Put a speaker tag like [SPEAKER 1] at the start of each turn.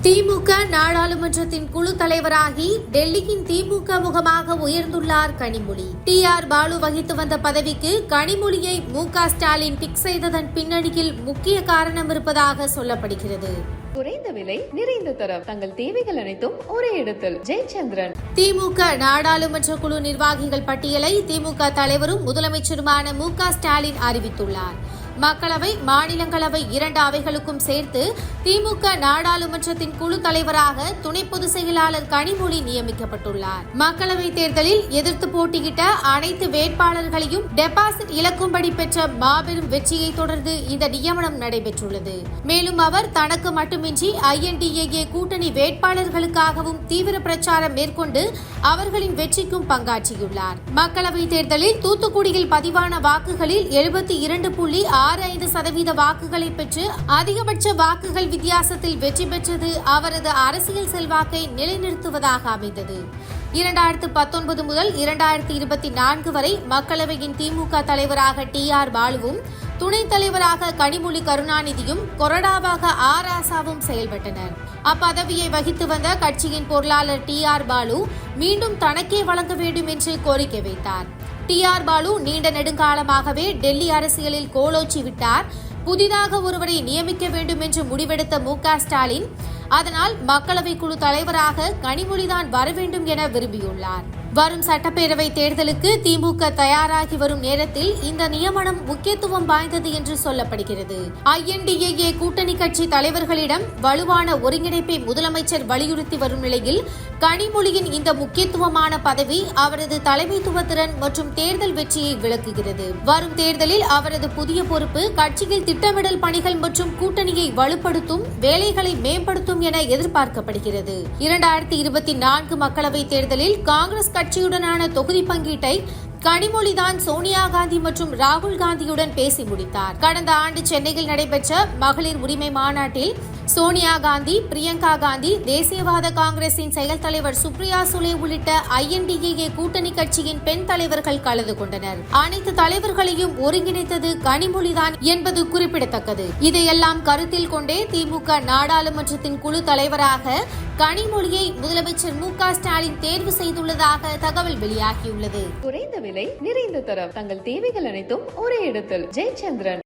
[SPEAKER 1] திமுக நாடாளுமன்றத்தின் குழு தலைவராகி டெல்லியின் திமுக முகமாக உயர்ந்துள்ளார் கனிமொழி. டி.ஆர். பாலு வகித்து வந்த பதவிக்கு கனிமொழியை மு.க. ஸ்டாலின் பிக் செய்ததன் பின்னணியில் முக்கிய காரணம் இருப்பதாக சொல்லப்படுகிறது.
[SPEAKER 2] குறைந்த விலை, நிறைந்த தரம், தங்கள் தேவைகள் அனைத்தும் ஒரே இடத்தில். ஜெயச்சந்திரன்.
[SPEAKER 1] திமுக நாடாளுமன்ற குழு நிர்வாகிகள் பட்டியலை திமுக தலைவரும் முதலமைச்சருமான மு.க. ஸ்டாலின் அறிவித்துள்ளார். மக்களவை, மாநிலங்களவை 2 அவைகளுக்கும் சேர்த்து திமுக நாடாளுமன்றத்தின் குழு தலைவராக துணை பொதுச் செயலாளர் கனிமொழி நியமிக்கப்பட்டுள்ளார். மக்களவை தேர்தலில் எதிர்த்து போட்டியிட்ட அனைத்து வேட்பாளர்களையும் டெபாசிட் இழக்கும்படி பெற்ற மாபெரும் வெற்றியை தொடர்ந்து இந்த நியமனம் நடைபெற்றுள்ளது. மேலும் அவர் தனக்கு மட்டுமின்றி INDAA கூட்டணி வேட்பாளர்களுக்காகவும் தீவிர பிரச்சாரம் மேற்கொண்டு அவர்களின் வெற்றிக்கும் பங்காற்றியுள்ளார். மக்களவை தேர்தலில் தூத்துக்குடியில் பதிவான வாக்குகளில் 72.65% வாக்குகளை பெற்று அதிகபட்ச வாக்குகள் வித்தியாசத்தில் வெற்றி பெற்றது அவரது அரசியல் செல்வாக்கை நிலைநிறுத்துவதாக அமைந்தது. 2019 முதல் 2024 வரை மக்களவையின் திமுக தலைவராக டி.ஆர். பாலுவும், துணைத் தலைவராக கனிமொழி கருணாநிதியும், கொறடாவாக ராசாவும் செயல்பட்டனர். அப்பதவியை வகித்து வந்த கட்சியின் பொருளாளர் டி.ஆர். பாலு மீண்டும் தனக்கே வழங்க வேண்டும் என்று கோரிக்கை வைத்தார். டி.ஆர். பாலு நீண்ட நெடுங்காலமாகவே டெல்லி அரசியலில் கோலோச்சி விட்டார். புதிதாக ஒருவரை நியமிக்க வேண்டும் என்று முடிவெடுத்த மு.க. ஸ்டாலின் அதனால் மக்களவை குழு தலைவராக கனிமொழிதான் வர வேண்டும் என விரும்பியுள்ளார். வரும் சட்டப்பேரவை தேர்தலுக்கு திமுக தயாராகி வரும் நேரத்தில் இந்த நியமனம் முக்கியத்துவம் வாய்ந்தது என்று சொல்லப்படுகிறது. INDAA கூட்டணி கட்சி தலைவர்களிடம் வலுவான ஒருங்கிணைப்பை முதலமைச்சர் வலியுறுத்தி வரும் நிலையில் கனிமொழியின் இந்த முக்கியத்துவமான பதவி அவரது தலைமைத்துவ திறன் மற்றும் தேர்தல் வெற்றியை விளக்குகிறது. வரும் தேர்தலில் அவரது புதிய பொறுப்பு கட்சியில் திட்டமிடல் பணிகள் மற்றும் கூட்டணியை வலுப்படுத்தும், வேலைகளை மேம்படுத்தும் என எதிர்பார்க்கப்படுகிறது. 2024 மக்களவை தேர்தலில் காங்கிரஸ் கட்சியுடனான தொகுதி பங்கீட்டை கனிமொழிதான் சோனியா காந்தி மற்றும் ராகுல் காந்தியுடன் பேசி முடித்தார். கடந்த ஆண்டு சென்னையில் நடைபெற்ற மகளிர் உரிமை மாநாட்டில் சோனியா காந்தி, பிரியங்கா காந்தி, தேசியவாத காங்கிரசின் செயல் தலைவர் சுப்ரியா சுலே உள்ளிட்ட INDAA கூட்டணி கட்சியின் பெண் தலைவர்கள் கலந்து கொண்டனர். அனைத்து தலைவர்களையும் ஒருங்கிணைத்தது கனிமொழிதான் என்பது குறிப்பிடத்தக்கது. இதையெல்லாம் கருத்தில் கொண்டே திமுக நாடாளுமன்றத்தின் குழு தலைவராக கனிமொழியை முதலமைச்சர் மு.க. ஸ்டாலின் தேர்வு செய்துள்ளதாக தகவல் வெளியாகியுள்ளது.
[SPEAKER 2] குறைந்த விலை, நிறைந்த தரம், தங்கள் தேவைகள் அனைத்தும் ஒரே இடத்தில். ஜெயச்சந்திரன்.